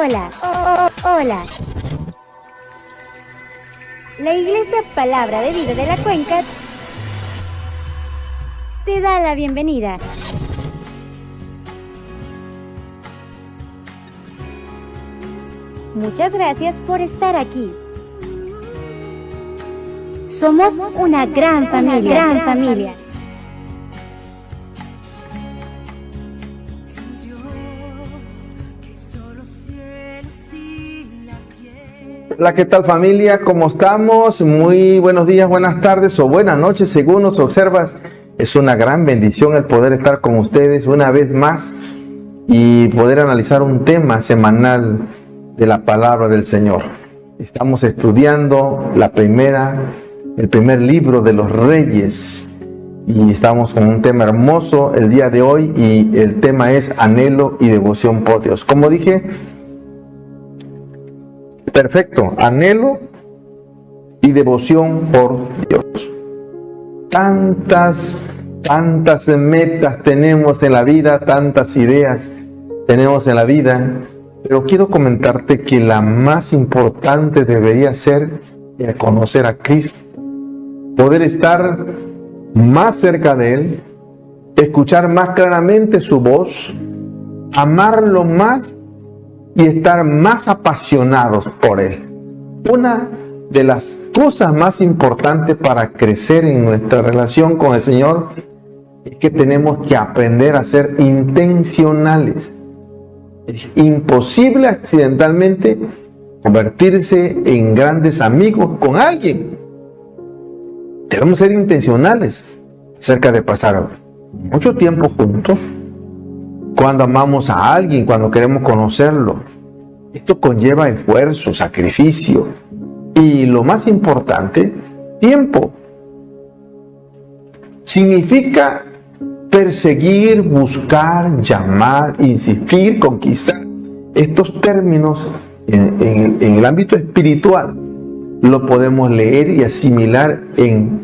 Hola, hola. La Iglesia Palabra de Vida de la Cuenca te da la bienvenida. Muchas gracias por estar aquí. Somos una gran familia. Hola, ¿qué tal familia? ¿Cómo estamos? Muy buenos días, buenas tardes o buenas noches, según nos observas. Es una gran bendición el poder estar con ustedes una vez más y poder analizar un tema semanal de la palabra del Señor. Estamos estudiando el primer libro de los Reyes y estamos con un tema hermoso el día de hoy y el tema es anhelo y devoción por Dios. Como dije, perfecto, anhelo y devoción por Dios. Tantas metas tenemos en la vida, tantas ideas tenemos en la vida, pero quiero comentarte que la más importante debería ser el conocer a Cristo, poder estar más cerca de Él, escuchar más claramente su voz, amarlo más y estar más apasionados por Él. Una de las cosas más importantes para crecer en nuestra relación con el Señor es que tenemos que aprender a ser intencionales. Es imposible accidentalmente convertirse en grandes amigos con alguien. Debemos ser intencionales acerca de pasar mucho tiempo juntos. Cuando amamos a alguien, cuando queremos conocerlo, esto conlleva esfuerzo, sacrificio y lo más importante, tiempo. Significa perseguir, buscar, llamar, insistir, conquistar. Estos términos en el ámbito espiritual lo podemos leer y asimilar en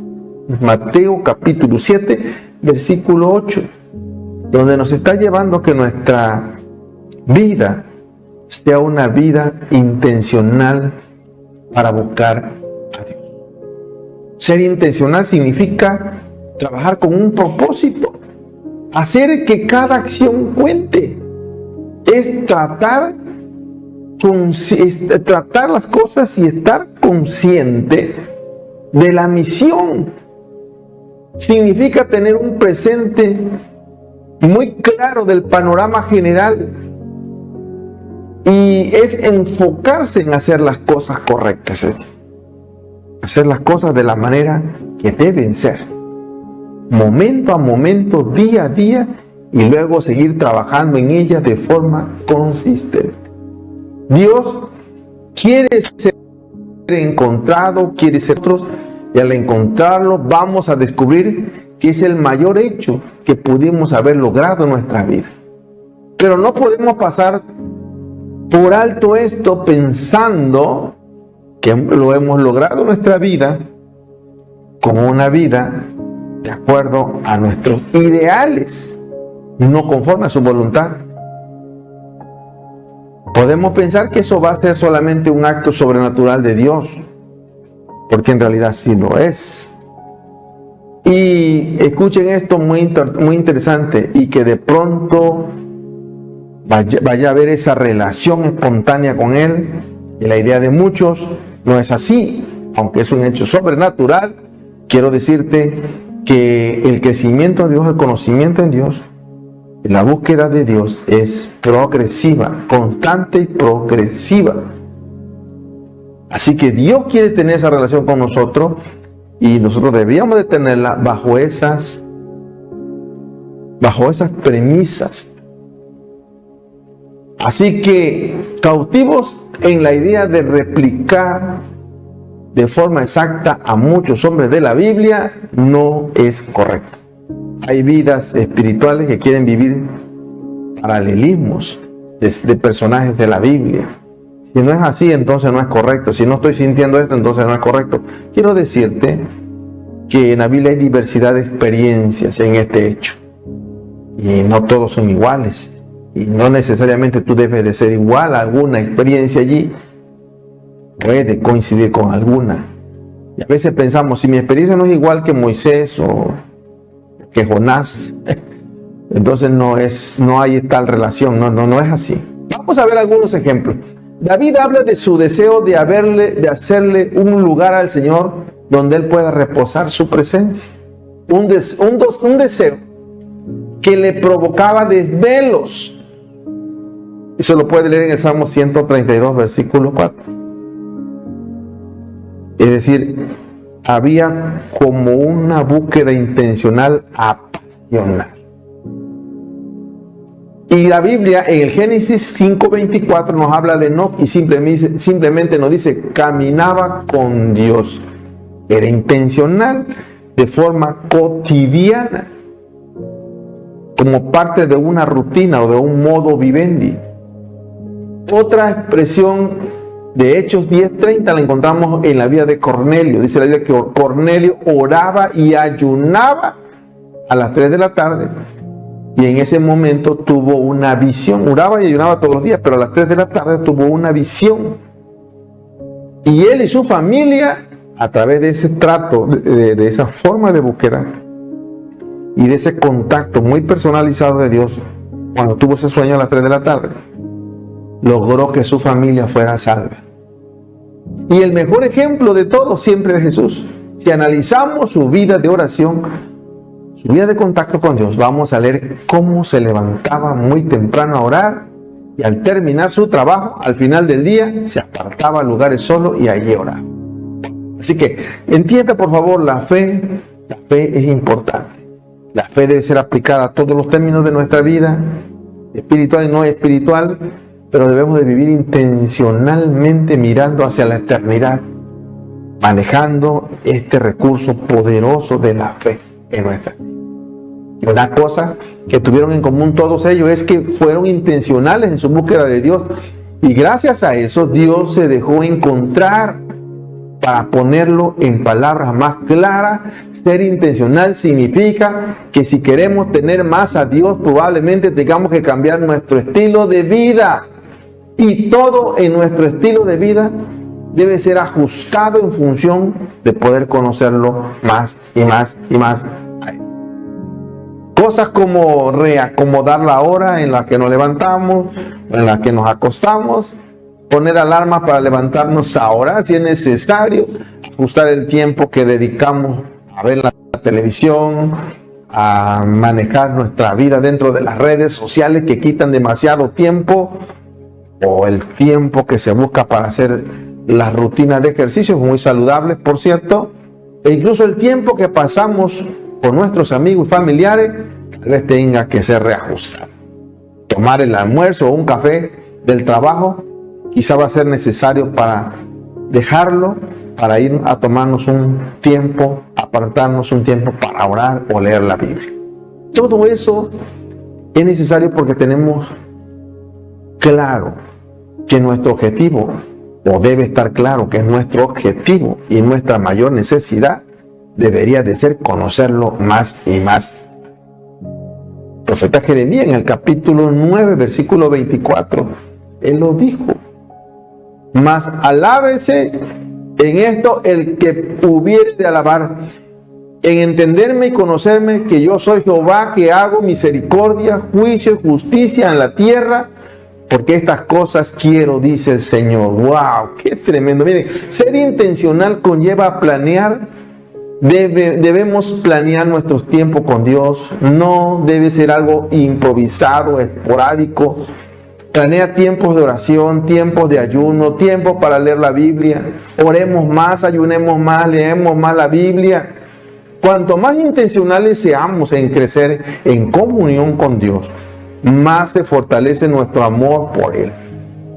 Mateo capítulo 7, versículo 8. Donde nos está llevando que nuestra vida sea una vida intencional para buscar a Dios. Ser intencional significa trabajar con un propósito, hacer que cada acción cuente, es tratar las cosas y estar consciente de la misión. Significa tener un presente muy claro del panorama general y es enfocarse en hacer las cosas correctas, hacer las cosas de la manera que deben ser, momento a momento, día a día, y luego seguir trabajando en ellas de forma consistente. Dios quiere ser encontrado, quiere ser otros, y al encontrarlo vamos a descubrir que es el mayor hecho que pudimos haber logrado en nuestra vida. Pero no podemos pasar por alto esto pensando que lo hemos logrado en nuestra vida como una vida de acuerdo a nuestros ideales, no conforme a su voluntad. Podemos pensar que eso va a ser solamente un acto sobrenatural de Dios, porque en realidad sí lo es. Y escuchen esto muy interesante, y que de pronto vaya a haber esa relación espontánea con Él. Y la idea de muchos no es así, aunque es un hecho sobrenatural. Quiero decirte que el crecimiento de Dios, el conocimiento en Dios, la búsqueda de Dios es progresiva, constante y progresiva. Así que Dios quiere tener esa relación con nosotros y nosotros debíamos de tenerla bajo esas premisas. Así que cautivos en la idea de replicar de forma exacta a muchos hombres de la Biblia no es correcto. Hay vidas espirituales que quieren vivir paralelismos de personajes de la Biblia. Si no es así, entonces no es correcto. Si no estoy sintiendo esto, entonces no es correcto. Quiero decirte que en la Biblia hay diversidad de experiencias en este hecho. Y no todos son iguales. Y no necesariamente tú debes de ser igual a alguna experiencia allí. Puede coincidir con alguna. Y a veces pensamos, si mi experiencia no es igual que Moisés o que Jonás, entonces no hay tal relación. No es así. Vamos a ver algunos ejemplos. David habla de su deseo de hacerle un lugar al Señor donde Él pueda reposar su presencia. Un deseo que le provocaba desvelos. Y se lo puede leer en el Salmo 132, versículo 4. Es decir, había como una búsqueda intencional apasionada. Y la Biblia en el Génesis 5:24 nos habla de Enoc y simplemente nos dice, caminaba con Dios. Era intencional, de forma cotidiana, como parte de una rutina o de un modo vivendi. Otra expresión de Hechos 10:30 la encontramos en la vida de Cornelio. Dice la Biblia que Cornelio oraba y ayunaba a las 3 de la tarde. Y en ese momento tuvo una visión. Oraba y ayunaba todos los días, pero a las 3 de la tarde tuvo una visión. Y él y su familia, a través de ese trato, de esa forma de búsqueda y de ese contacto muy personalizado de Dios, cuando tuvo ese sueño a las 3 de la tarde, logró que su familia fuera salva. Y el mejor ejemplo de todo siempre es Jesús. Si analizamos su vida de oración, su vida de contacto con Dios, vamos a leer cómo se levantaba muy temprano a orar y al terminar su trabajo, al final del día, se apartaba a lugares solo y allí oraba. Así que entienda por favor, la fe es importante. La fe debe ser aplicada a todos los términos de nuestra vida, espiritual y no espiritual, pero debemos de vivir intencionalmente mirando hacia la eternidad, manejando este recurso poderoso de la fe en nuestra vida. Y una cosa que tuvieron en común todos ellos es que fueron intencionales en su búsqueda de Dios, y gracias a eso Dios se dejó encontrar. Para ponerlo en palabras más claras, ser intencional significa que si queremos tener más a Dios, probablemente tengamos que cambiar nuestro estilo de vida. Y todo en nuestro estilo de vida debe ser ajustado en función de poder conocerlo más y más y más. Cosas como reacomodar la hora en la que nos levantamos, en la que nos acostamos, poner alarma para levantarnos a orar si es necesario, ajustar el tiempo que dedicamos a ver la televisión, a manejar nuestra vida dentro de las redes sociales que quitan demasiado tiempo, o el tiempo que se busca para hacer las rutinas de ejercicios muy saludables, por cierto, e incluso el tiempo que pasamos con nuestros amigos y familiares tal vez tenga que ser reajustado. Tomar el almuerzo o un café del trabajo quizá va a ser necesario para dejarlo, para ir a tomarnos un tiempo, apartarnos un tiempo para orar o leer la Biblia. Todo eso es necesario porque tenemos claro que nuestro objetivo, o debe estar claro que es nuestro objetivo y nuestra mayor necesidad, debería de ser conocerlo más y más. El profeta Jeremías en el capítulo 9, versículo 24, él lo dijo: mas alábese en esto el que hubiere de alabar, en entenderme y conocerme que yo soy Jehová, que hago misericordia, juicio y justicia en la tierra, porque estas cosas quiero, dice el Señor. ¡Wow! ¡Qué tremendo! Miren, ser intencional conlleva planear. Debemos planear nuestros tiempos con Dios. No debe ser algo improvisado, esporádico. Planea tiempos de oración, tiempos de ayuno, tiempos para leer la Biblia. Oremos más, ayunemos más, leemos más la Biblia. Cuanto más intencionales seamos en crecer en comunión con Dios, más se fortalece nuestro amor por Él.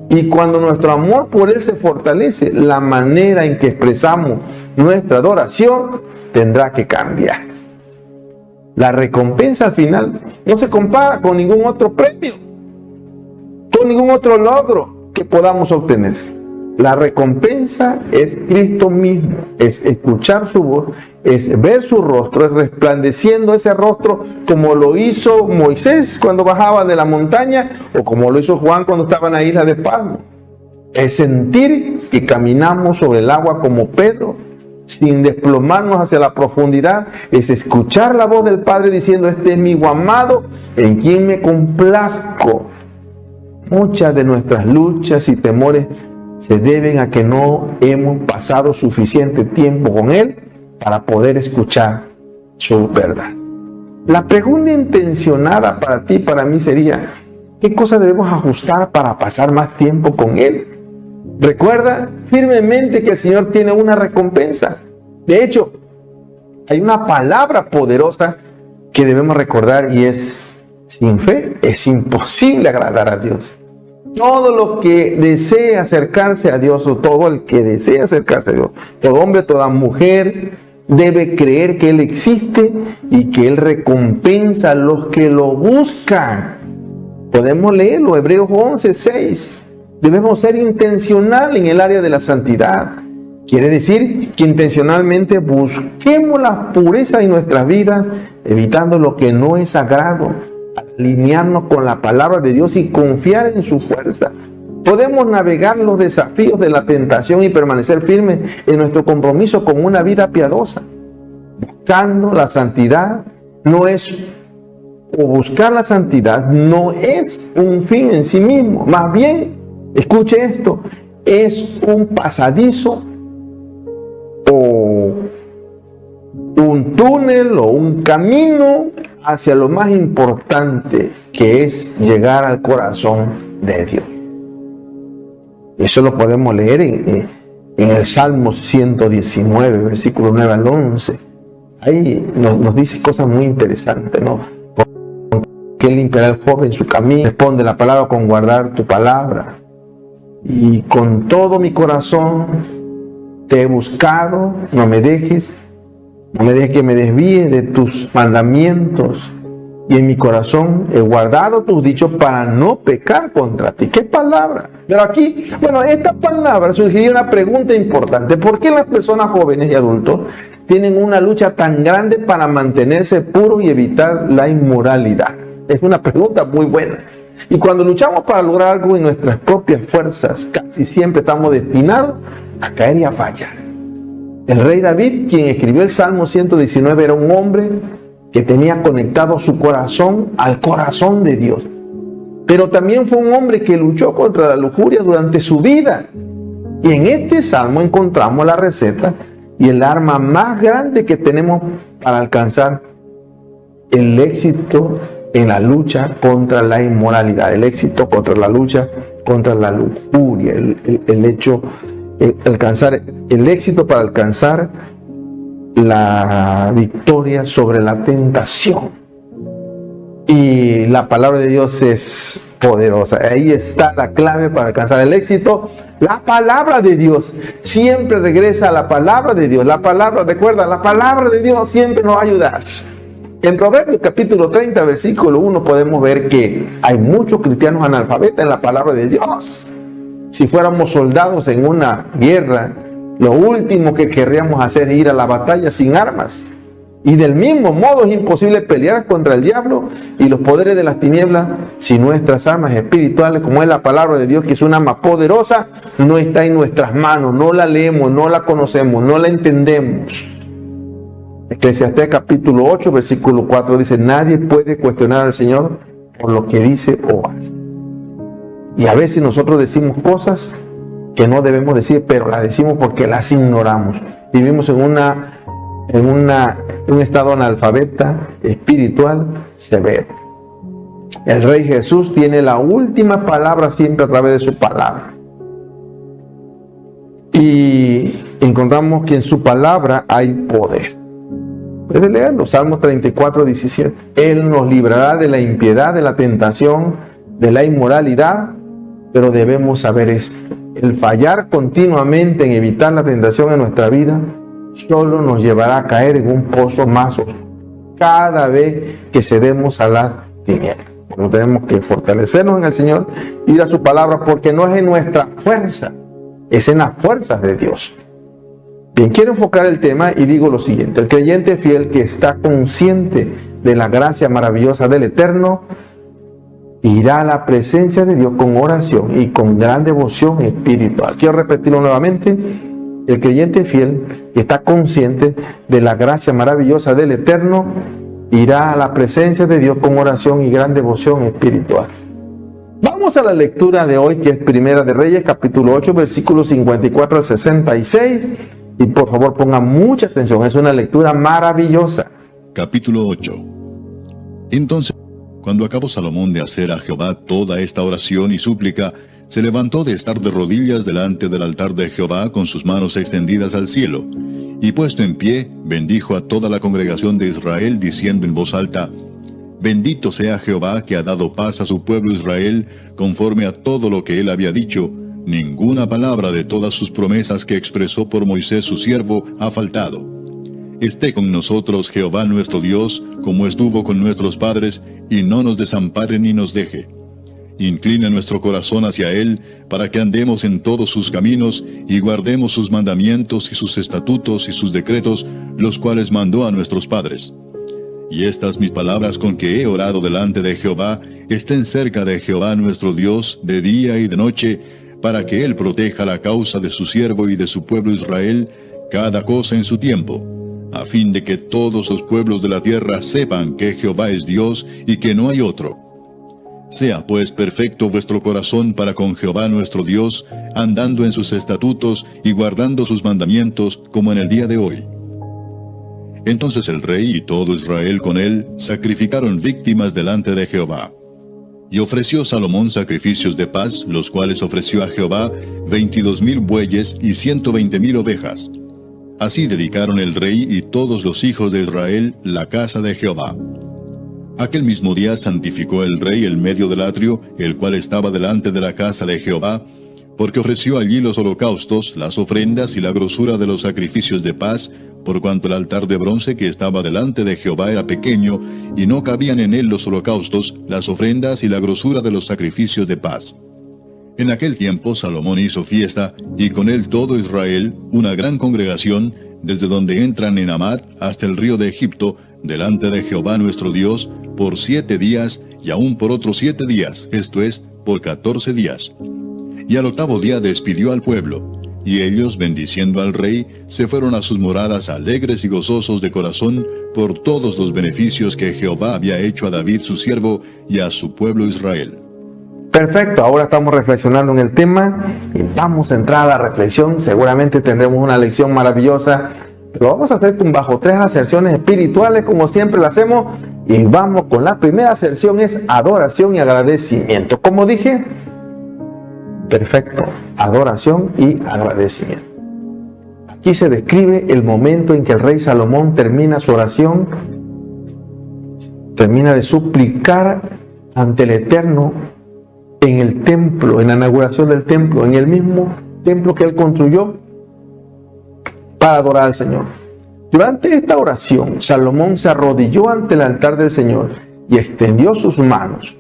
Y cuando nuestro amor por Él se fortalece, la manera en que expresamos nuestra adoración tendrá que cambiar. La recompensa al final no se compara con ningún otro premio, con ningún otro logro que podamos obtener. La recompensa es Cristo mismo, es escuchar su voz, es ver su rostro, es resplandeciendo ese rostro como lo hizo Moisés cuando bajaba de la montaña, o como lo hizo Juan cuando estaba en la isla de Patmos. Es sentir que caminamos sobre el agua como Pedro, sin desplomarnos hacia la profundidad. Es escuchar la voz del Padre diciendo: este es mi Hijo amado, en quien me complazco. Muchas de nuestras luchas y temores se deben a que no hemos pasado suficiente tiempo con Él para poder escuchar su verdad. La pregunta intencionada para ti y para mí sería: ¿qué cosas debemos ajustar para pasar más tiempo con Él? Recuerda firmemente que el Señor tiene una recompensa. De hecho, hay una palabra poderosa que debemos recordar y es: sin fe es imposible agradar a Dios. Todo lo que desea acercarse a Dios, o todo el que desea acercarse a Dios, todo hombre, toda mujer, debe creer que Él existe y que Él recompensa a los que lo buscan. Podemos leerlo, Hebreos 11:6. Debemos ser intencional en el área de la santidad. Quiere decir que intencionalmente busquemos la pureza en nuestras vidas, evitando lo que no es sagrado, alinearnos con la palabra de Dios y confiar en su fuerza. Podemos navegar los desafíos de la tentación y permanecer firmes en nuestro compromiso con una vida piadosa. Buscando la santidad buscar la santidad no es un fin en sí mismo. Más bien, escuche esto, es un pasadizo o un túnel o un camino hacia lo más importante, que es llegar al corazón de Dios. Eso lo podemos leer en el Salmo 119, versículo 9 al 11. Ahí nos dice cosas muy interesantes, ¿no? Que limpiará el joven su camino, responde la palabra con guardar tu palabra. Y con todo mi corazón te he buscado, no me dejes que me desvíe de tus mandamientos. Y en mi corazón he guardado tus dichos para no pecar contra ti. ¿Qué palabra? Pero aquí, esta palabra sugiere una pregunta importante. ¿Por qué las personas jóvenes y adultos tienen una lucha tan grande para mantenerse puros y evitar la inmoralidad? Es una pregunta muy buena. Y cuando luchamos para lograr algo en nuestras propias fuerzas, casi siempre estamos destinados a caer y a fallar. El rey David, quien escribió el Salmo 119, era un hombre que tenía conectado su corazón al corazón de Dios. Pero también fue un hombre que luchó contra la lujuria durante su vida. Y en este salmo encontramos la receta y el arma más grande que tenemos para alcanzar el éxito en la lucha contra la inmoralidad, el éxito contra la lucha contra la lujuria, alcanzar el éxito para alcanzar la victoria sobre la tentación. Y la palabra de Dios es poderosa. Ahí está la clave para alcanzar el éxito. La palabra de Dios siempre regresa a la palabra de Dios. La palabra de Dios siempre nos va a ayudar. En Proverbios capítulo 30, versículo 1 podemos ver que hay muchos cristianos analfabetas en la palabra de Dios. Si fuéramos soldados en una guerra, lo último que querríamos hacer es ir a la batalla sin armas. Y del mismo modo es imposible pelear contra el diablo y los poderes de las tinieblas si nuestras armas espirituales, como es la palabra de Dios, que es una arma poderosa, no está en nuestras manos, no la leemos, no la conocemos, no la entendemos. Eclesiastés capítulo 8, versículo 4 dice: nadie puede cuestionar al Señor por lo que dice o hace. Y a veces nosotros decimos cosas que no debemos decir, pero las decimos porque las ignoramos. Vivimos en un estado analfabeta espiritual severo. El Rey Jesús tiene la última palabra siempre a través de su palabra. Y encontramos que en su palabra hay poder. Puede leerlo, Salmos 34, 17. Él nos librará de la impiedad, de la tentación, de la inmoralidad, pero debemos saber esto. El fallar continuamente en evitar la tentación en nuestra vida solo nos llevará a caer en un pozo más oscuro cada vez que cedemos a las tinieblas. Pero tenemos que fortalecernos en el Señor, ir a su palabra, porque no es en nuestra fuerza, es en las fuerzas de Dios. Bien, quiero enfocar el tema y digo lo siguiente: el creyente fiel que está consciente de la gracia maravillosa del Eterno irá a la presencia de Dios con oración y con gran devoción espiritual. Quiero repetirlo nuevamente: el creyente fiel que está consciente de la gracia maravillosa del Eterno irá a la presencia de Dios con oración y gran devoción espiritual. Vamos a la lectura de hoy, que es Primera de Reyes, capítulo 8, versículos 54 al 66. Y por favor pongan mucha atención, es una lectura maravillosa. Capítulo 8. Entonces, cuando acabó Salomón de hacer a Jehová toda esta oración y súplica, se levantó de estar de rodillas delante del altar de Jehová con sus manos extendidas al cielo, y puesto en pie, bendijo a toda la congregación de Israel, diciendo en voz alta: Bendito sea Jehová, que ha dado paz a su pueblo Israel, conforme a todo lo que él había dicho. Ninguna palabra de todas sus promesas que expresó por Moisés su siervo ha faltado. Esté con nosotros Jehová nuestro Dios, como estuvo con nuestros padres, y no nos desampare ni nos deje. Inclina nuestro corazón hacia Él, para que andemos en todos sus caminos, y guardemos sus mandamientos y sus estatutos y sus decretos, los cuales mandó a nuestros padres. Y estas mis palabras con que he orado delante de Jehová, estén cerca de Jehová nuestro Dios, de día y de noche, para que Él proteja la causa de su siervo y de su pueblo Israel, cada cosa en su tiempo, a fin de que todos los pueblos de la tierra sepan que Jehová es Dios y que no hay otro. Sea pues perfecto vuestro corazón para con Jehová nuestro Dios, andando en sus estatutos y guardando sus mandamientos, como en el día de hoy. Entonces el rey y todo Israel con él sacrificaron víctimas delante de Jehová. Y ofreció Salomón sacrificios de paz, los cuales ofreció a Jehová 22,000 bueyes y 120,000 ovejas. Así dedicaron el rey y todos los hijos de Israel la casa de Jehová. Aquel mismo día santificó el rey el medio del atrio, el cual estaba delante de la casa de Jehová, porque ofreció allí los holocaustos, las ofrendas y la grosura de los sacrificios de paz, por cuanto el altar de bronce que estaba delante de Jehová era pequeño, y no cabían en él los holocaustos, las ofrendas y la grosura de los sacrificios de paz. En aquel tiempo Salomón hizo fiesta, y con él todo Israel, una gran congregación, desde donde entran en Amat hasta el río de Egipto, delante de Jehová nuestro Dios, por 7 días, y aún por otros 7 días, esto es, por 14 días. Y al 8º día despidió al pueblo, y ellos, bendiciendo al rey, se fueron a sus moradas alegres y gozosos de corazón por todos los beneficios que Jehová había hecho a David su siervo y a su pueblo Israel. Perfecto, ahora estamos reflexionando en el tema y vamos a entrar a la reflexión. Seguramente tendremos una lección maravillosa. Lo vamos a hacer bajo 3 aserciones espirituales, como siempre lo hacemos. Y vamos con la primera aserción, es adoración y agradecimiento. Como dije, perfecto, adoración y agradecimiento. Aquí se describe el momento en que el rey Salomón termina su oración, termina de suplicar ante el Eterno en el templo, en la inauguración del templo, en el mismo templo que él construyó para adorar al Señor. Durante esta oración, Salomón se arrodilló ante el altar del Señor y extendió sus manos,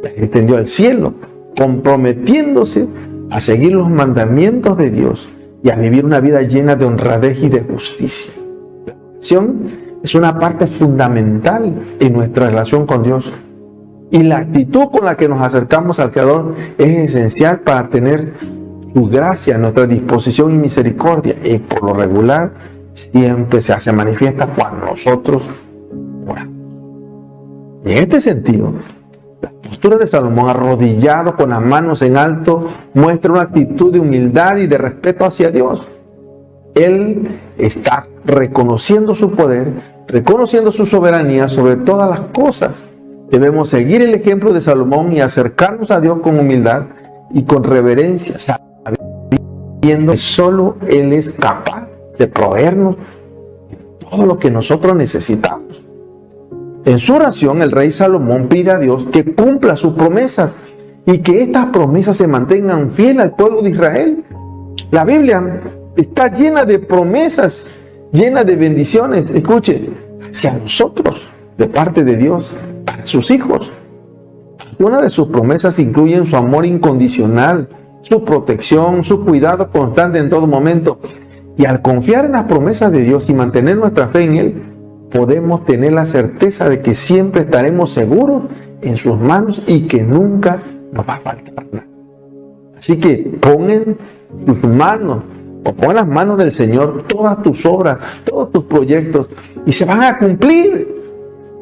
las extendió al cielo, comprometiéndose a seguir los mandamientos de Dios y a vivir una vida llena de honradez y de justicia. La oración es una parte fundamental en nuestra relación con Dios, y la actitud con la que nos acercamos al Creador es esencial para tener su gracia a nuestra disposición y misericordia, y por lo regular siempre se hace manifiesta cuando nosotros oramos. En este sentido, la postura de Salomón, arrodillado con las manos en alto, muestra una actitud de humildad y de respeto hacia Dios. Él está reconociendo su poder, reconociendo su soberanía sobre todas las cosas. Debemos seguir el ejemplo de Salomón y acercarnos a Dios con humildad y con reverencia, sabiendo que solo Él es capaz de proveernos todo lo que nosotros necesitamos. En su oración, el rey Salomón pide a Dios que cumpla sus promesas y que estas promesas se mantengan fieles al pueblo de Israel. La Biblia está llena de promesas, llena de bendiciones, escuche, hacia nosotros, de parte de Dios, para sus hijos. Una de sus promesas incluye su amor incondicional, su protección, su cuidado constante en todo momento. Y al confiar en las promesas de Dios y mantener nuestra fe en Él, podemos tener la certeza de que siempre estaremos seguros en sus manos y que nunca nos va a faltar nada. Así que pon en sus manos, o pon en las manos del Señor todas tus obras, todos tus proyectos, y se van a cumplir,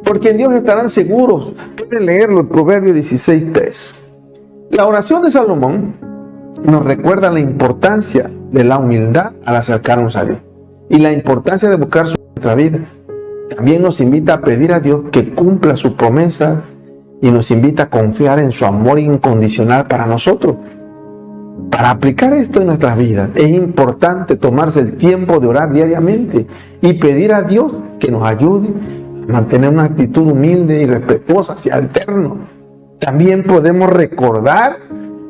porque en Dios estarán seguros. Pueden leerlo, el Proverbio 16:3. La oración de Salomón nos recuerda la importancia de la humildad al acercarnos a Dios y la importancia de buscar su nuestra vida. También nos invita a pedir a Dios que cumpla sus promesas y nos invita a confiar en su amor incondicional para nosotros. Para aplicar esto en nuestras vidas es importante tomarse el tiempo de orar diariamente y pedir a Dios que nos ayude a mantener una actitud humilde y respetuosa hacia el Eterno. También podemos recordar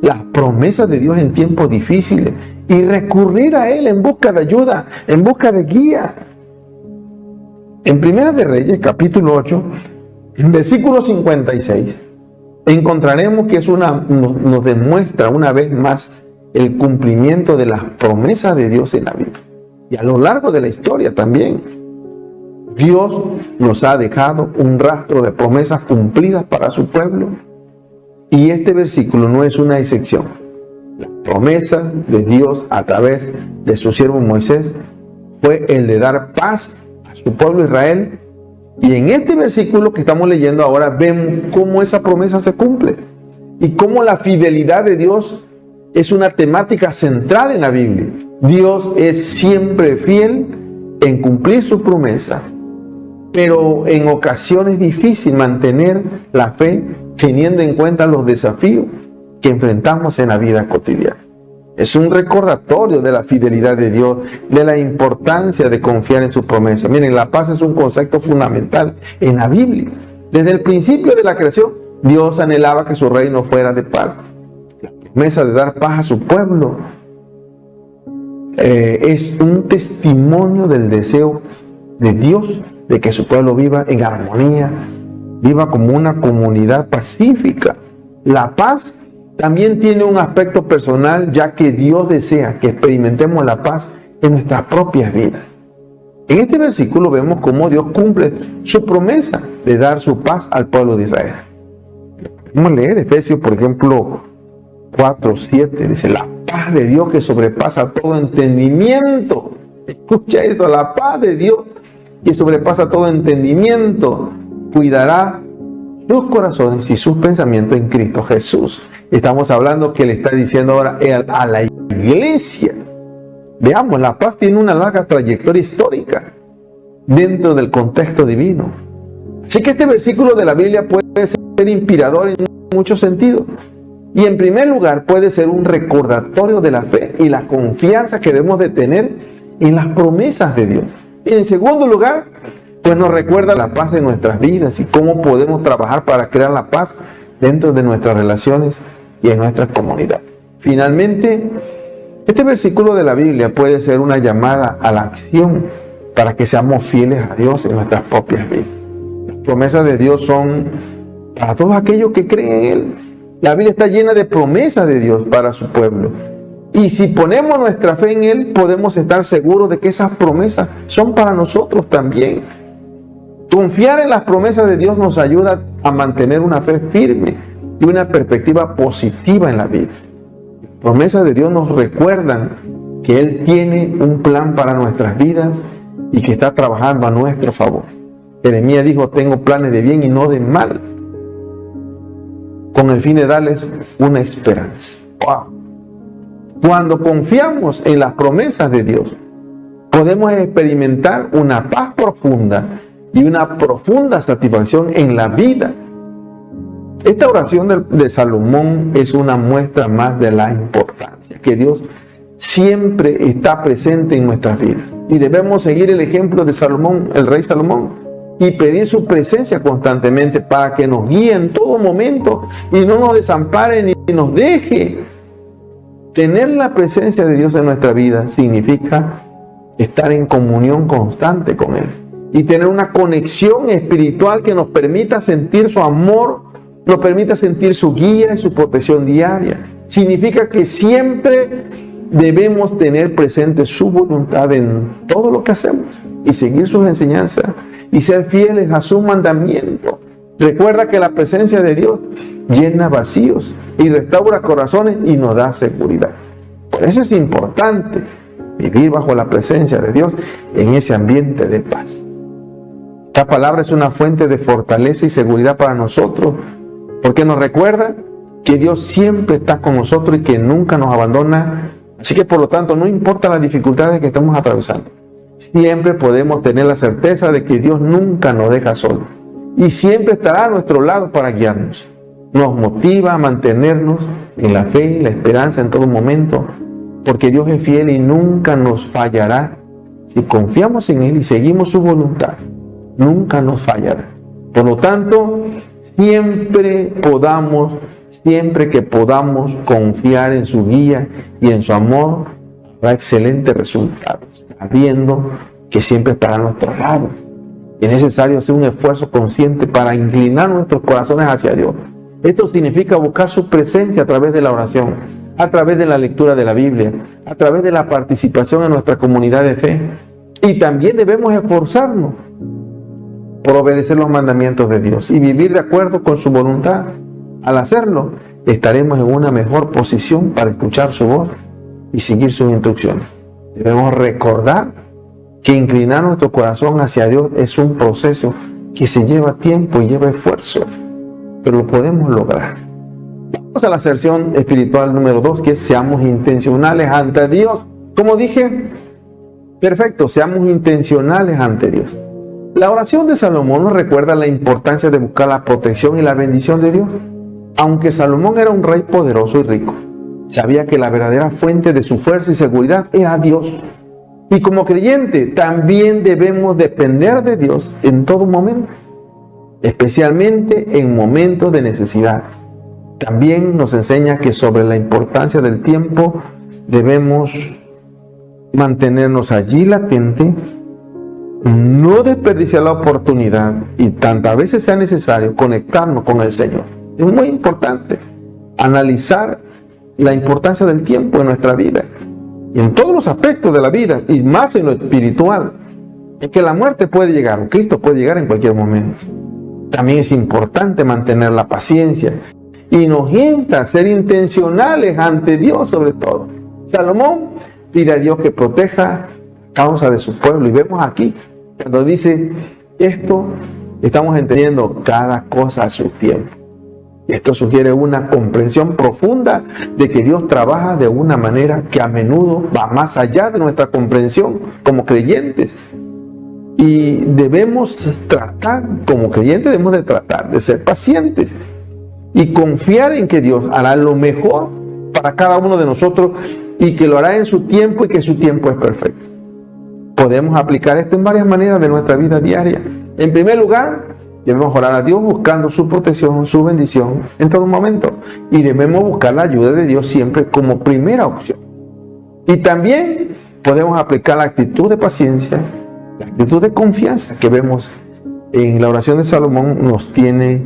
las promesas de Dios en tiempos difíciles y recurrir a Él en busca de ayuda, en busca de guía. En Primera de Reyes, capítulo 8, en versículo 56, encontraremos que nos demuestra una vez más el cumplimiento de las promesas de Dios en la Biblia. Y a lo largo de la historia también, Dios nos ha dejado un rastro de promesas cumplidas para su pueblo. Y este versículo no es una excepción. La promesa de Dios a través de su siervo Moisés fue el de dar paz a su pueblo Israel. Y en este versículo que estamos leyendo ahora vemos cómo esa promesa se cumple y cómo la fidelidad de Dios es una temática central en la Biblia. Dios es siempre fiel en cumplir su promesa, pero en ocasiones es difícil mantener la fe teniendo en cuenta los desafíos que enfrentamos en la vida cotidiana. Es un recordatorio de la fidelidad de Dios, de la importancia de confiar en su promesa. Miren, la paz es un concepto fundamental en la Biblia. Desde el principio de la creación, Dios anhelaba que su reino fuera de paz. La promesa de dar paz a su pueblo es un testimonio del deseo de Dios de que su pueblo viva en armonía, viva como una comunidad pacífica. La paz también tiene un aspecto personal, ya que Dios desea que experimentemos la paz en nuestras propias vidas. En este versículo vemos cómo Dios cumple su promesa de dar su paz al pueblo de Israel. Vamos a leer Efesios, por ejemplo, 4:7. Dice, la paz de Dios que sobrepasa todo entendimiento. Escucha esto, la paz de Dios que sobrepasa todo entendimiento cuidará sus corazones y sus pensamientos en Cristo Jesús. Estamos hablando que le está diciendo ahora a la iglesia. Veamos, la paz tiene una larga trayectoria histórica dentro del contexto divino. Así que este versículo de la Biblia puede ser inspirador en muchos sentidos. Y en primer lugar puede ser un recordatorio de la fe y la confianza que debemos de tener en las promesas de Dios. Y en segundo lugar, pues nos recuerda la paz de nuestras vidas y cómo podemos trabajar para crear la paz dentro de nuestras relaciones y en nuestra comunidad. Finalmente, este versículo de la Biblia puede ser una llamada a la acción para que seamos fieles a Dios en nuestras propias vidas. Las promesas de Dios son para todos aquellos que creen en Él. La Biblia está llena de promesas de Dios para su pueblo. Y si ponemos nuestra fe en Él, podemos estar seguros de que esas promesas son para nosotros también. Confiar en las promesas de Dios nos ayuda a mantener una fe firme y una perspectiva positiva en la vida. Las promesas de Dios nos recuerdan que Él tiene un plan para nuestras vidas y que está trabajando a nuestro favor. Jeremías dijo, tengo planes de bien y no de mal, con el fin de darles una esperanza. ¡Wow! Cuando confiamos en las promesas de Dios, podemos experimentar una paz profunda y una profunda satisfacción en la vida. Esta oración de Salomón es una muestra más de la importancia que Dios siempre está presente en nuestras vidas. Y debemos seguir el ejemplo de Salomón, el rey Salomón, y pedir su presencia constantemente para que nos guíe en todo momento y no nos desampare ni nos deje. Tener la presencia de Dios en nuestra vida significa estar en comunión constante con Él y tener una conexión espiritual que nos permita sentir su amor, nos permita sentir su guía y su protección diaria. Significa que siempre debemos tener presente su voluntad en todo lo que hacemos y seguir sus enseñanzas y ser fieles a su mandamiento. Recuerda que la presencia de Dios llena vacíos y restaura corazones y nos da seguridad. Por eso es importante vivir bajo la presencia de Dios en ese ambiente de paz. Esta palabra es una fuente de fortaleza y seguridad para nosotros, porque nos recuerda que Dios siempre está con nosotros y que nunca nos abandona. Así que por lo tanto, no importa las dificultades que estamos atravesando, siempre podemos tener la certeza de que Dios nunca nos deja solos y siempre estará a nuestro lado para guiarnos. nos motiva a mantenernos en la fe y la esperanza en todo momento, porque Dios es fiel y nunca nos fallará. Si confiamos en Él y seguimos su voluntad, nunca nos fallará. Por lo tanto, siempre que podamos confiar en su guía y en su amor, habrá excelentes resultados, sabiendo que siempre estará a nuestro lado. Es necesario hacer un esfuerzo consciente para inclinar nuestros corazones hacia Dios. Esto significa buscar su presencia a través de la oración, a través de la lectura de la Biblia, a través de la participación en nuestra comunidad de fe. Y también debemos esforzarnos por obedecer los mandamientos de Dios y vivir de acuerdo con su voluntad. Al hacerlo, estaremos en una mejor posición para escuchar su voz y seguir sus instrucciones. Debemos recordar que inclinar nuestro corazón hacia Dios es un proceso que se lleva tiempo y lleva esfuerzo, pero lo podemos lograr. Vamos a la aserción espiritual número 2, que es seamos intencionales ante Dios. Como dije, perfecto, seamos intencionales ante Dios. La oración de Salomón nos recuerda la importancia de buscar la protección y la bendición de Dios. Aunque Salomón era un rey poderoso y rico, sabía que la verdadera fuente de su fuerza y seguridad era Dios. Y como creyente también debemos depender de Dios en todo momento, especialmente en momentos de necesidad. También nos enseña que sobre la importancia del tiempo debemos mantenernos allí latente, no desperdiciar la oportunidad y tantas veces sea necesario conectarnos con el Señor. Es muy importante analizar la importancia del tiempo en nuestra vida y en todos los aspectos de la vida, y más en lo espiritual, es que la muerte puede llegar, Cristo puede llegar en cualquier momento. También es importante mantener la paciencia y nos insta a ser intencionales ante Dios sobre todo. Salomón pide a Dios que proteja la causa de su pueblo, y vemos aquí cuando dice esto, estamos entendiendo cada cosa a su tiempo. Esto sugiere una comprensión profunda de que Dios trabaja de una manera que a menudo va más allá de nuestra comprensión como creyentes. Y debemos tratar, como creyentes debemos de tratar de ser pacientes y confiar en que Dios hará lo mejor para cada uno de nosotros y que lo hará en su tiempo y que su tiempo es perfecto. Podemos aplicar esto en varias maneras de nuestra vida diaria. En primer lugar, debemos orar a Dios buscando su protección, su bendición en todo momento. Y debemos buscar la ayuda de Dios siempre como primera opción. Y también podemos aplicar la actitud de paciencia, la actitud de confianza que vemos en la oración de Salomón. Nos tiene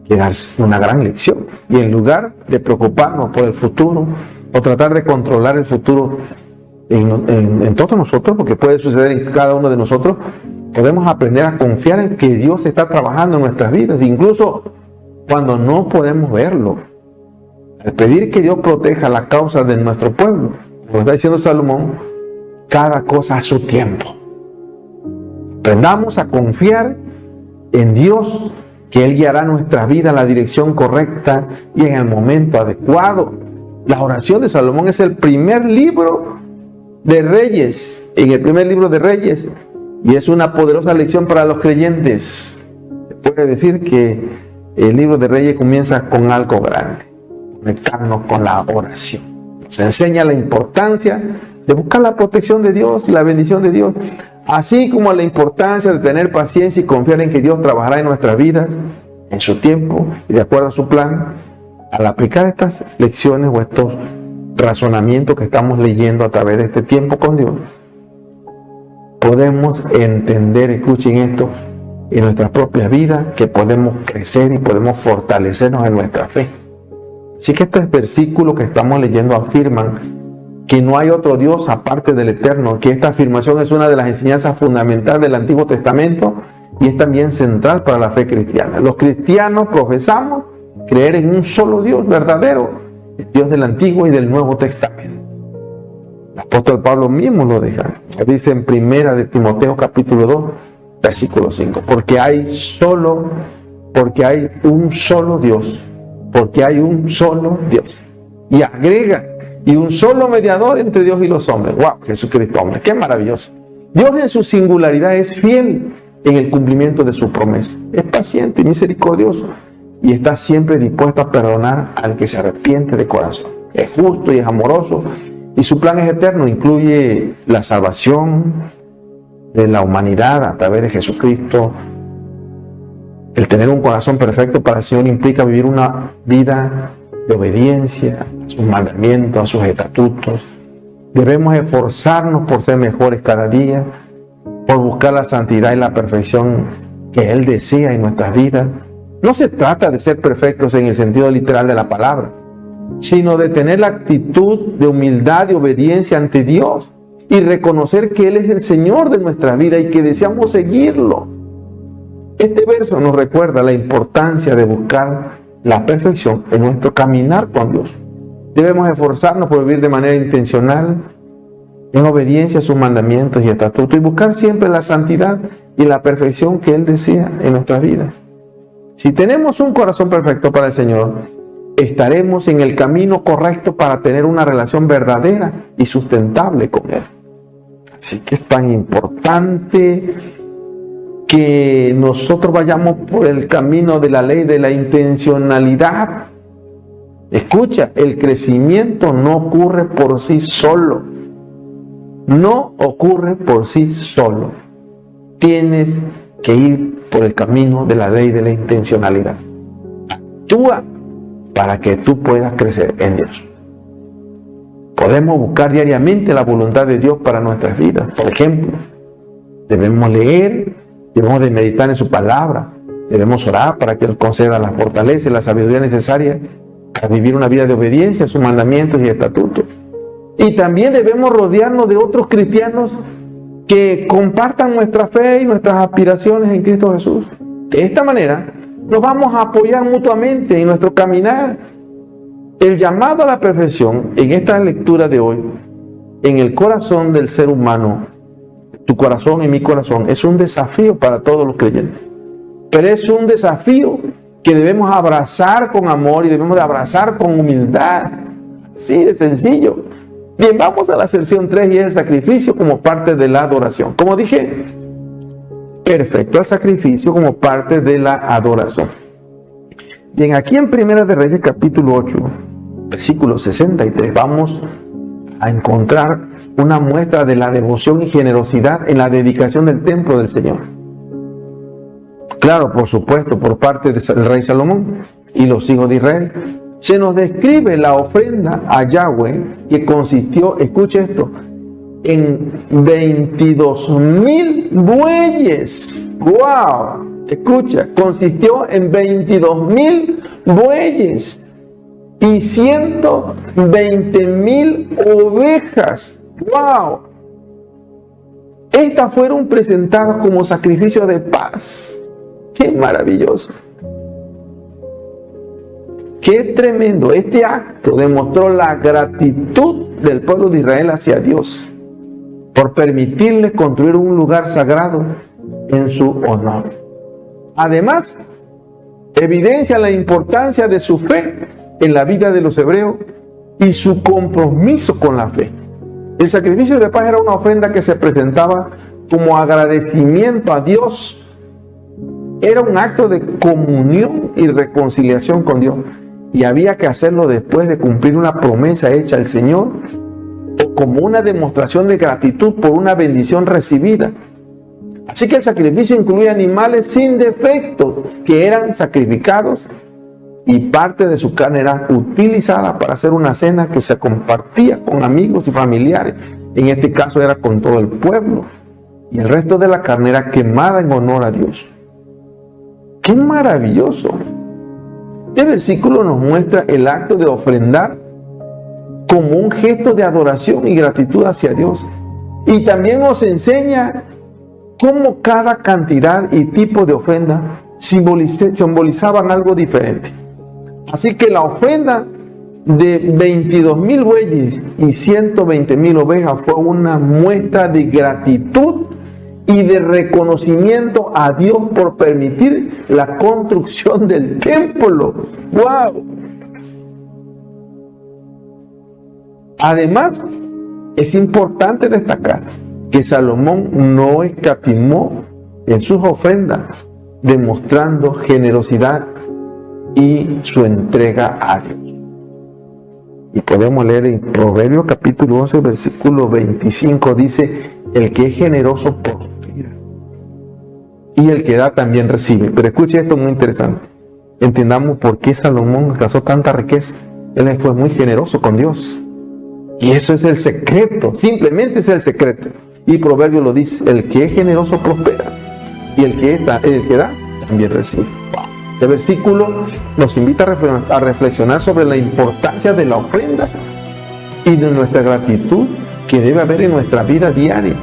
que dar una gran lección. Y en lugar de preocuparnos por el futuro o tratar de controlar el futuro en todos nosotros, porque puede suceder en cada uno de nosotros, podemos aprender a confiar en que Dios está trabajando en nuestras vidas, incluso cuando no podemos verlo. Al pedir que Dios proteja la causa de nuestro pueblo, como está diciendo Salomón, cada cosa a su tiempo. Aprendamos a confiar en Dios, que Él guiará nuestra vida en la dirección correcta y en el momento adecuado. La oración de Salomón es el primer libro de Reyes, en el primer libro de Reyes, y es una poderosa lección para los creyentes. Se puede decir que el libro de Reyes comienza con algo grande, conectarnos con la oración. Nos enseña la importancia de buscar la protección de Dios y la bendición de Dios, así como la importancia de tener paciencia y confiar en que Dios trabajará en nuestras vidas en su tiempo y de acuerdo a su plan. Al aplicar estas lecciones o estos razonamientos que estamos leyendo a través de este tiempo con Dios, podemos entender, escuchen esto, en nuestra propia vida, que podemos crecer y podemos fortalecernos en nuestra fe. Así que estos versículos que estamos leyendo afirman que no hay otro Dios aparte del Eterno, que esta afirmación es una de las enseñanzas fundamentales del Antiguo Testamento y es también central para la fe cristiana. Los cristianos profesamos creer en un solo Dios verdadero, el Dios del Antiguo y del Nuevo Testamento. El apóstol Pablo mismo lo deja. Dice en primera de Timoteo capítulo 2, versículo 5. Porque hay un solo Dios. Porque hay un solo Dios. Y agrega, y un solo mediador entre Dios y los hombres. ¡Wow! Jesucristo, hombre, qué maravilloso. Dios en su singularidad es fiel en el cumplimiento de su promesa. Es paciente y misericordioso. y está siempre dispuesto a perdonar al que se arrepiente de corazón. Es justo y es amoroso, y su plan es eterno, incluye la salvación de la humanidad a través de Jesucristo. El tener un corazón perfecto para el Señor implica vivir una vida de obediencia a sus mandamientos, a sus estatutos. Debemos esforzarnos por ser mejores cada día, por buscar la santidad y la perfección que Él desea en nuestras vidas. No se trata de ser perfectos en el sentido literal de la palabra, sino de tener la actitud de humildad y obediencia ante Dios y reconocer que Él es el Señor de nuestra vida y que deseamos seguirlo. Este verso nos recuerda la importancia de buscar la perfección en nuestro caminar con Dios. Debemos esforzarnos por vivir de manera intencional, en obediencia a sus mandamientos y estatutos, y buscar siempre la santidad y la perfección que Él desea en nuestras vidas. Si tenemos un corazón perfecto para el Señor, estaremos en el camino correcto para tener una relación verdadera y sustentable con Él. Así que es tan importante que nosotros vayamos por el camino de la ley de la intencionalidad. Escucha, el crecimiento no ocurre por sí solo. No ocurre por sí solo. Tienes que ir por el camino de la ley de la intencionalidad. Actúa para que tú puedas crecer en Dios. Podemos buscar diariamente la voluntad de Dios para nuestras vidas. Por ejemplo, debemos leer, debemos de meditar en su palabra, debemos orar para que Él conceda la fortaleza y la sabiduría necesaria para vivir una vida de obediencia a sus mandamientos y estatutos. Y también debemos rodearnos de otros cristianos que compartan nuestra fe y nuestras aspiraciones en Cristo Jesús. De esta manera nos vamos a apoyar mutuamente en nuestro caminar. El llamado a la perfección en esta lectura de hoy, en el corazón del ser humano, tu corazón y mi corazón, es un desafío para todos los creyentes. Pero es un desafío que debemos abrazar con amor y debemos de abrazar con humildad. Así de sencillo. Bien, vamos a la sección 3 y es el sacrificio como parte de la adoración. Como dije, perfecto, el sacrificio como parte de la adoración. Bien, aquí en Primera de Reyes capítulo 8, versículo 63, vamos a encontrar una muestra de la devoción y generosidad en la dedicación del templo del Señor. Claro, por supuesto, por parte del rey Salomón y los hijos de Israel. Se nos describe la ofrenda a Yahweh que consistió, escuche esto, en 22,000 bueyes. ¡Wow! Escucha, consistió en 22,000 bueyes y 120,000 ovejas. ¡Wow! Estas fueron presentadas como sacrificio de paz. ¡Qué maravilloso! ¡Qué tremendo! Este acto demostró la gratitud del pueblo de Israel hacia Dios por permitirles construir un lugar sagrado en su honor. Además, evidencia la importancia de su fe en la vida de los hebreos y su compromiso con la fe. El sacrificio de paz era una ofrenda que se presentaba como agradecimiento a Dios. Era un acto de comunión y reconciliación con Dios. Y había que hacerlo después de cumplir una promesa hecha al Señor o como una demostración de gratitud por una bendición recibida. Así que el sacrificio incluía animales sin defecto que eran sacrificados y parte de su carne era utilizada para hacer una cena que se compartía con amigos y familiares. En este caso era con todo el pueblo. Y el resto de la carne era quemada en honor a Dios. ¡Qué maravilloso! Este versículo nos muestra el acto de ofrendar como un gesto de adoración y gratitud hacia Dios. Y también nos enseña cómo cada cantidad y tipo de ofrenda simbolizaban algo diferente. Así que la ofrenda de 22,000 bueyes y 120,000 ovejas fue una muestra de gratitud y de reconocimiento a Dios por permitir la construcción del templo. ¡Wow! Además, es importante destacar que Salomón no escatimó en sus ofrendas, demostrando generosidad y su entrega a Dios. Y podemos leer en Proverbios capítulo 11, versículo 25, dice: el que es generoso prospera, y el que da también recibe. Pero escuche esto muy interesante. Entendamos por qué Salomón alcanzó tanta riqueza. Él fue muy generoso con Dios. Y eso es el secreto, simplemente es el secreto. Y Proverbios lo dice: el que es generoso prospera, y el que da también recibe. Este versículo nos invita a reflexionar sobre la importancia de la ofrenda y de nuestra gratitud que debe haber en nuestra vida diaria.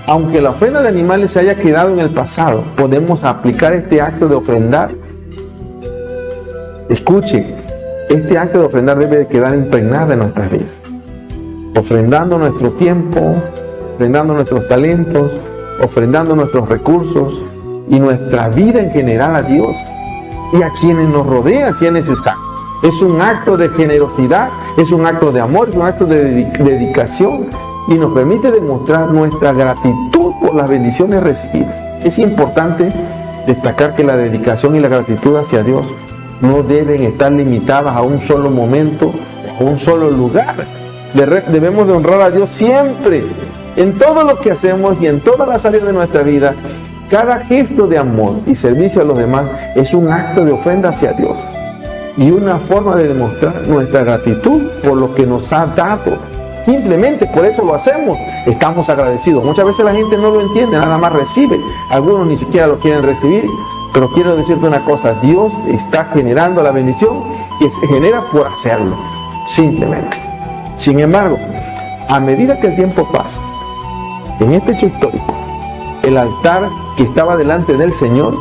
Aunque la ofrenda de animales se haya quedado en el pasado, podemos aplicar este acto de ofrendar. Escuche, este acto de ofrendar debe de quedar impregnado en nuestras vidas. Ofrendando nuestro tiempo, ofrendando nuestros talentos, ofrendando nuestros recursos y nuestra vida en general a Dios y a quienes nos rodean si es necesario. Es un acto de generosidad, es un acto de amor, es un acto de dedicación y nos permite demostrar nuestra gratitud por las bendiciones recibidas. Es importante destacar que la dedicación y la gratitud hacia Dios no deben estar limitadas a un solo momento, a un solo lugar. Debemos de honrar a Dios siempre, en todo lo que hacemos y en todas las áreas de nuestra vida. Cada gesto de amor y servicio a los demás es un acto de ofrenda hacia Dios y una forma de demostrar nuestra gratitud por lo que nos ha dado. Simplemente por eso lo hacemos, estamos agradecidos. Muchas veces la gente no lo entiende, nada más recibe. Algunos ni siquiera lo quieren recibir, pero quiero decirte una cosa: Dios está generando la bendición que se genera por hacerlo, simplemente. Sin embargo, a medida que el tiempo pasa, en este hecho histórico, el altar que estaba delante del Señor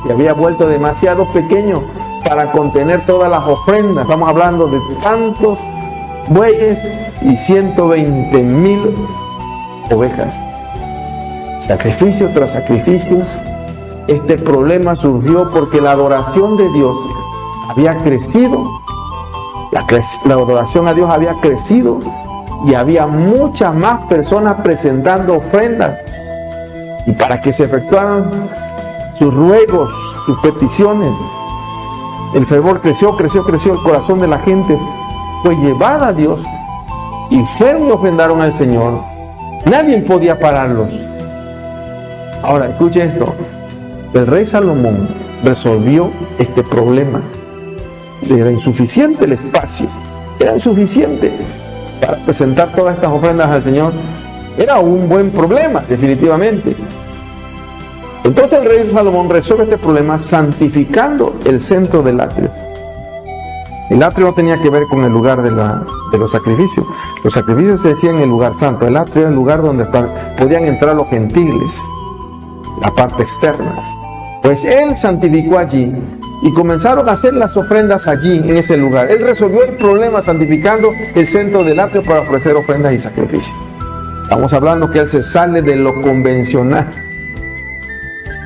se había vuelto demasiado pequeño para contener todas las ofrendas. Estamos hablando de tantos bueyes y 120,000 ovejas. Sacrificio tras sacrificios. Este problema surgió porque la adoración de Dios había crecido. La adoración a Dios había crecido y había muchas más personas presentando ofrendas. Y para que se efectuaran sus ruegos, sus peticiones, el fervor creció, el corazón de la gente fue llevado a Dios y fueron y ofrendaron al Señor. Nadie podía pararlos. Ahora, escuche esto. El rey Salomón resolvió este problema. Era insuficiente el espacio, era insuficiente para presentar todas estas ofrendas al Señor. Era un buen problema, definitivamente. Entonces el rey Salomón resuelve este problema santificando el centro del atrio. El atrio no tenía que ver con el lugar de los sacrificios. Los sacrificios se hacían en el lugar santo. El atrio era el lugar donde podían entrar los gentiles, la parte externa. Pues él santificó allí y comenzaron a hacer las ofrendas allí, en ese lugar. Él resolvió el problema santificando el centro del atrio para ofrecer ofrendas y sacrificios. Estamos hablando que él se sale de lo convencional.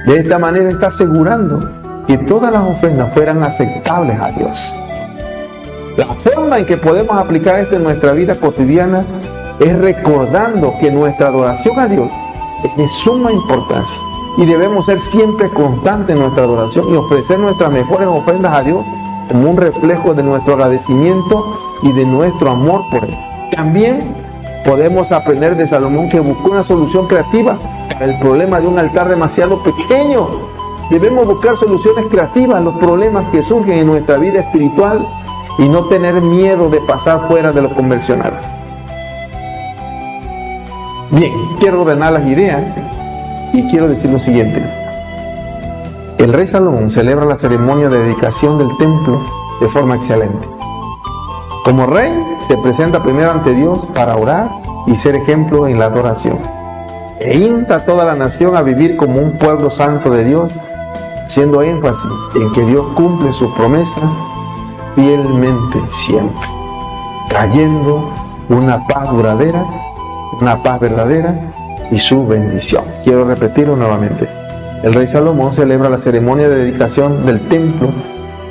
De esta manera está asegurando que todas las ofrendas fueran aceptables a Dios. La forma en que podemos aplicar esto en nuestra vida cotidiana es recordando que nuestra adoración a Dios es de suma importancia y debemos ser siempre constantes en nuestra adoración y ofrecer nuestras mejores ofrendas a Dios como un reflejo de nuestro agradecimiento y de nuestro amor por Él. También podemos aprender de Salomón, que buscó una solución creativa para el problema de un altar demasiado pequeño. Debemos buscar soluciones creativas a los problemas que surgen en nuestra vida espiritual y no tener miedo de pasar fuera de lo convencional. Bien, quiero ordenar las ideas y quiero decir lo siguiente. El rey Salomón celebra la ceremonia de dedicación del templo de forma excelente. Como rey, se presenta primero ante Dios para orar y ser ejemplo en la adoración. E insta a toda la nación a vivir como un pueblo santo de Dios, haciendo énfasis en que Dios cumple sus promesas fielmente siempre, trayendo una paz duradera, una paz verdadera y su bendición. Quiero repetirlo nuevamente. El rey Salomón celebra la ceremonia de dedicación del templo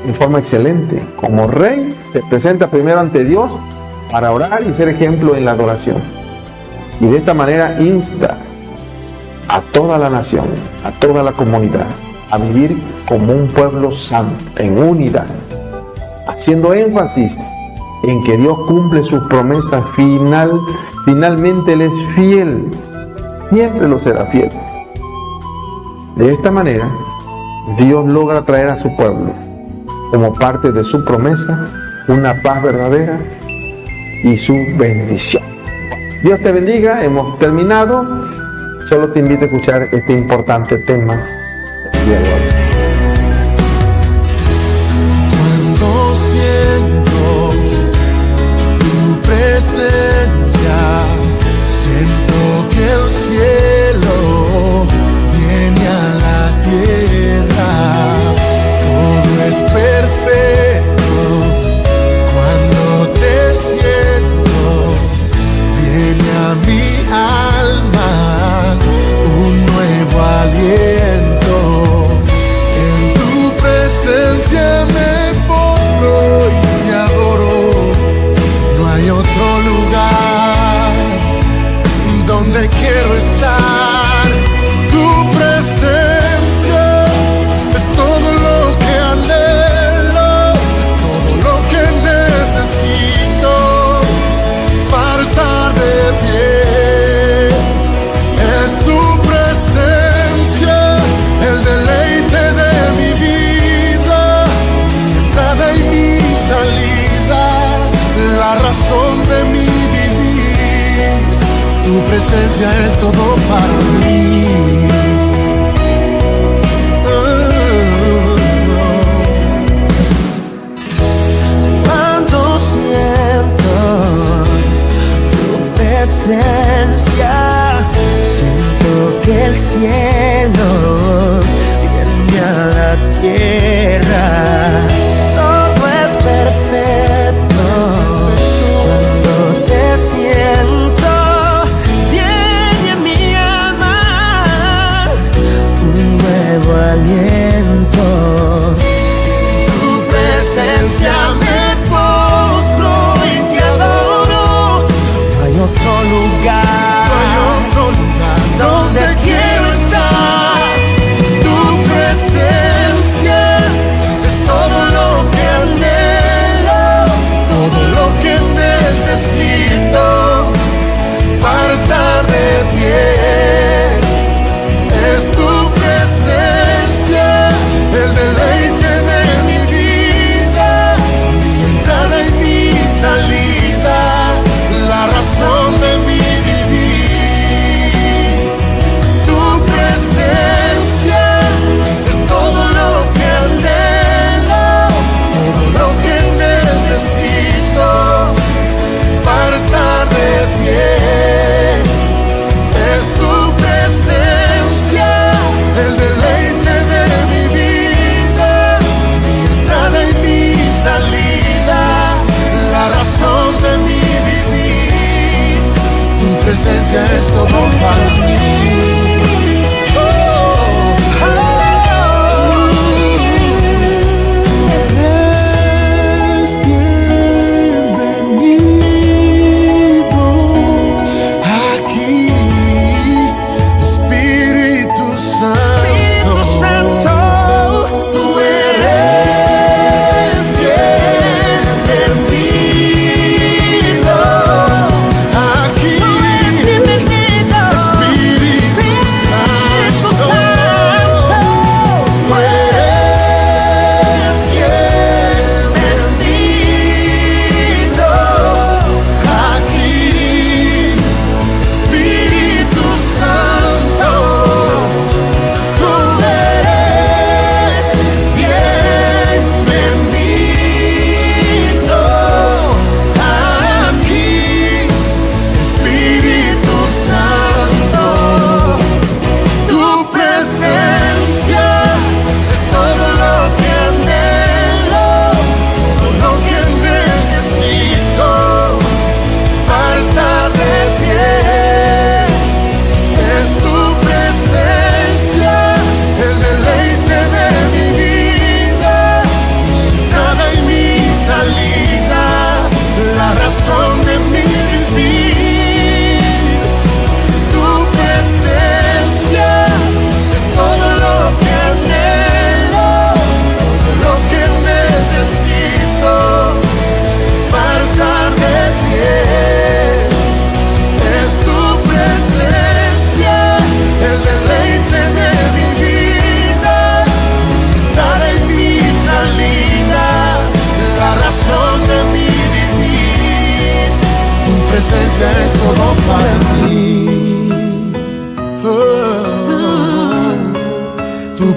en forma excelente. Como rey, se presenta primero ante Dios para orar y ser ejemplo en la adoración. Y de esta manera insta a toda la nación, a toda la comunidad, a vivir como un pueblo santo, en unidad, haciendo énfasis en que Dios cumple sus promesas. Finalmente Él es fiel, siempre lo será fiel. De esta manera, Dios logra traer a su pueblo, como parte de su promesa, una paz verdadera y su bendición. Dios te bendiga, hemos terminado. Solo te invito a escuchar este importante tema del día de hoy. Cuando siento tu presencia, siento que el cielo viene a la tierra. Todo es perfecto cuando te siento. Viene a mi alma un nuevo aliento. En tu presencia me postro y te adoro. No hay otro lugar donde quiero estar. Tu presencia es todo lo que anhelo, todo lo que necesito para estar de pie. Es tu presencia el deleite de mi vida, mi entrada y mi salida, la razón de mi vivir. Tu presencia es todo para mí. Cuando siento tu presencia, siento que el cielo viene a la tierra. Todo es perfecto cuando te siento. Viene a mi alma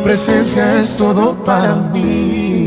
presencia es todo para mí.